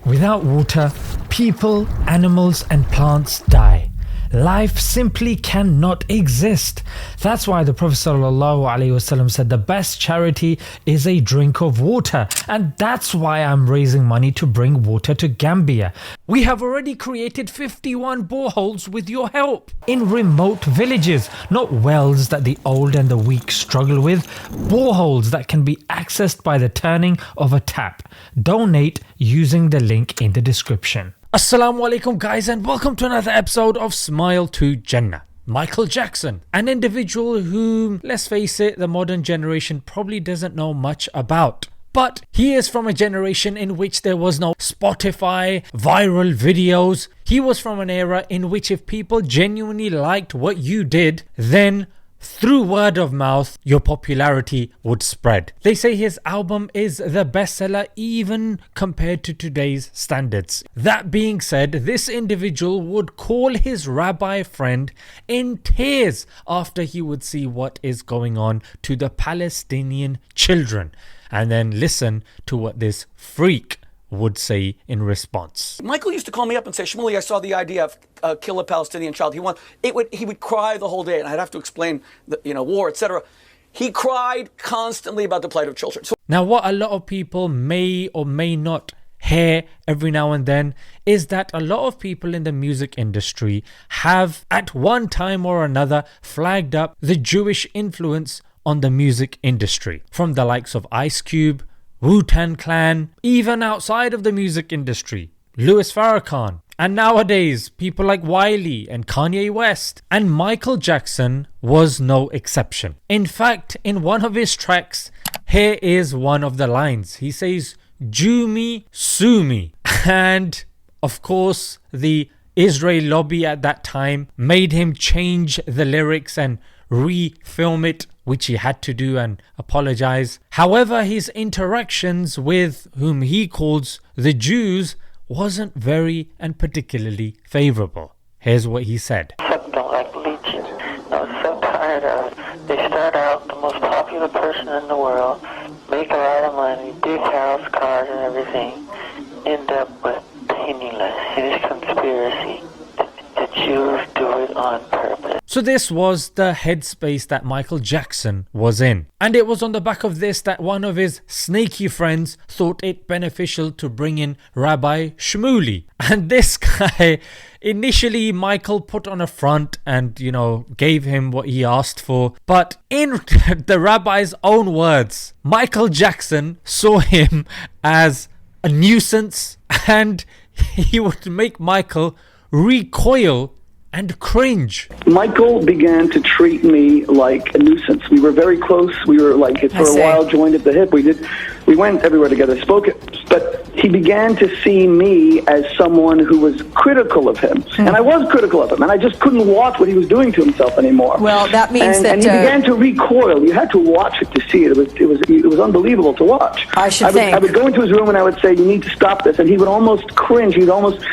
Without water, people, animals and plants die. Life simply cannot exist. That's why the Prophet ﷺ said the best charity is a drink of water, and that's why I'm raising money to bring water to Gambia. We have already created 51 boreholes with your help in remote villages, not wells that the old and the weak struggle with, boreholes that can be accessed by the turning of a tap. Donate using the link in the description. Assalamu alaikum guys, and welcome to another episode of Smile to Jannah. Michael Jackson, an individual whom, let's face it, the modern generation probably doesn't know much about. But he is from a generation in which there was no Spotify, viral videos. He was from an era in which if people genuinely liked what you did, then through word of mouth, your popularity would spread. They say his album is the bestseller even compared to today's standards. That being said, this individual would call his rabbi friend in tears after he would see what is going on to the Palestinian children. And then listen to what this freak would say in response. Michael used to call me up and say, Shmuley, I saw the idea of kill a Palestinian child. He would cry the whole day, and I'd have to explain the, war, etc. He cried constantly about the plight of children. Now, what a lot of people may or may not hear every now and then is that a lot of people in the music industry have at one time or another flagged up the Jewish influence on the music industry, from the likes of Ice Cube, Wu-Tang Clan, even outside of the music industry, Louis Farrakhan, and nowadays people like Wiley and Kanye West. And Michael Jackson was no exception. In fact, in one of his tracks, here is one of the lines. He says, "Jew me, sue me." And of course, the Israel lobby at that time made him change the lyrics and re-film it, which he had to do and apologize. However, his interactions with whom he calls the Jews wasn't very and particularly favorable. Here's what he said. Don't like leeches. I was so tired of it. They start out the most popular person in the world, make a lot of money, big house, cars and everything, end up with penniless. It is conspiracy. The Jews do it on purpose. So this was the headspace that Michael Jackson was in. And it was on the back of this that one of his snaky friends thought it beneficial to bring in Rabbi Shmuley. And this guy, initially Michael put on a front and, gave him what he asked for. But in the rabbi's own words, Michael Jackson saw him as a nuisance, and he would make Michael recoil and cringe. Michael began to treat me like a nuisance. We were very close. We were for a while joined at the hip. We went everywhere together, spoke it. But he began to see me as someone who was critical of him. And I was critical of him, and I just couldn't watch what he was doing to himself anymore. Well, that means and he began to recoil. You had to watch it to see it. It was unbelievable to watch. I would go into his room and I would say, "You need to stop this," and he would almost cringe. He would almost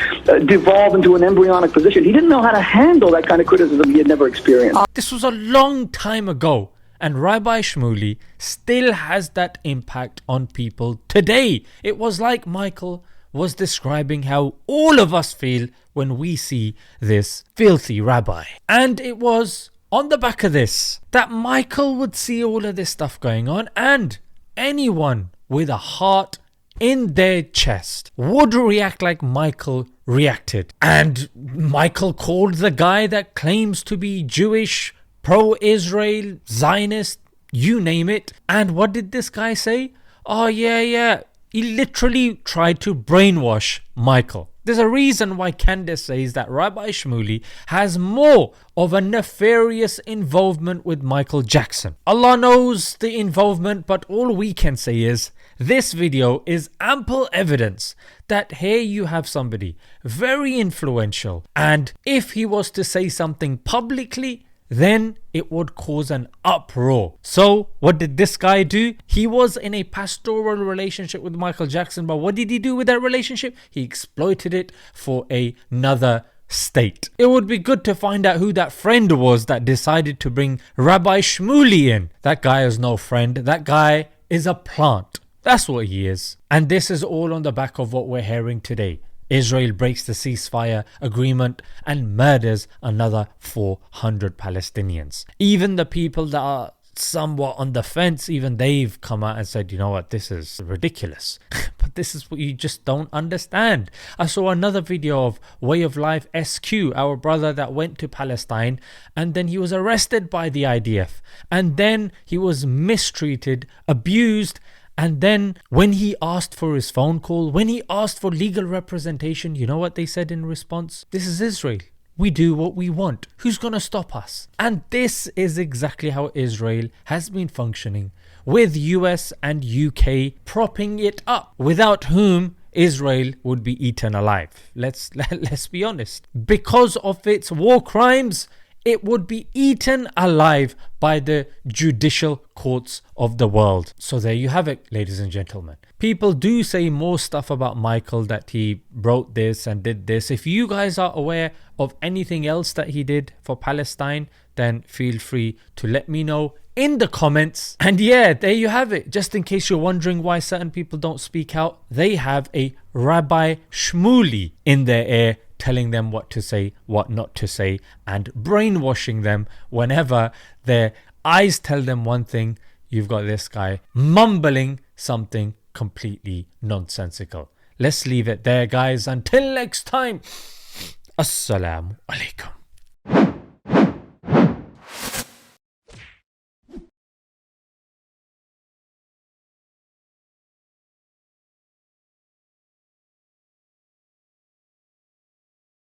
devolve into an embryonic position. He didn't know how to handle that kind of criticism he had never experienced. This was a long time ago, and Rabbi Shmuley still has that impact on people today. It was like Michael was describing how all of us feel when we see this filthy rabbi. And it was on the back of this that Michael would see all of this stuff going on, and anyone with a heart in their chest would react like Michael reacted. And Michael called the guy that claims to be Jewish, pro-Israel, Zionist, you name it. And what did this guy say? Oh yeah. He literally tried to brainwash Michael. There's a reason why Candace says that Rabbi Shmuley has more of a nefarious involvement with Michael Jackson. Allah knows the involvement, but all we can say is this video is ample evidence that here you have somebody very influential, and if he was to say something publicly, then it would cause an uproar. So what did this guy do? He was in a pastoral relationship with Michael Jackson, but what did he do with that relationship? He exploited it for another state. It would be good to find out who that friend was that decided to bring Rabbi Shmuley in. That guy is no friend. That guy is a plant. That's what he is. And this is all on the back of what we're hearing today. Israel breaks the ceasefire agreement and murders another 400 Palestinians. Even the people that are somewhat on the fence, even they've come out and said, you know what, this is ridiculous. But this is what you just don't understand. I saw another video of Way of Life SQ, our brother that went to Palestine, and then he was arrested by the IDF, and then he was mistreated, abused. And then when he asked for his phone call, when he asked for legal representation, you know what they said in response? This is Israel. We do what we want. Who's going to stop us? And this is exactly how Israel has been functioning, with US and UK propping it up, without whom Israel would be eaten alive. Let's be honest. Because of its war crimes, it would be eaten alive by the judicial courts of the world. So there you have it, ladies and gentlemen. People do say more stuff about Michael, that he wrote this and did this. If you guys are aware of anything else that he did for Palestine, then feel free to let me know in the comments. And yeah, there you have it. Just in case you're wondering why certain people don't speak out, they have a Rabbi Shmuley in their ear, telling them what to say, what not to say, and brainwashing them whenever their eyes tell them one thing. You've got this guy mumbling something completely nonsensical. Let's leave it there, guys. Until next time, Assalamu alaikum.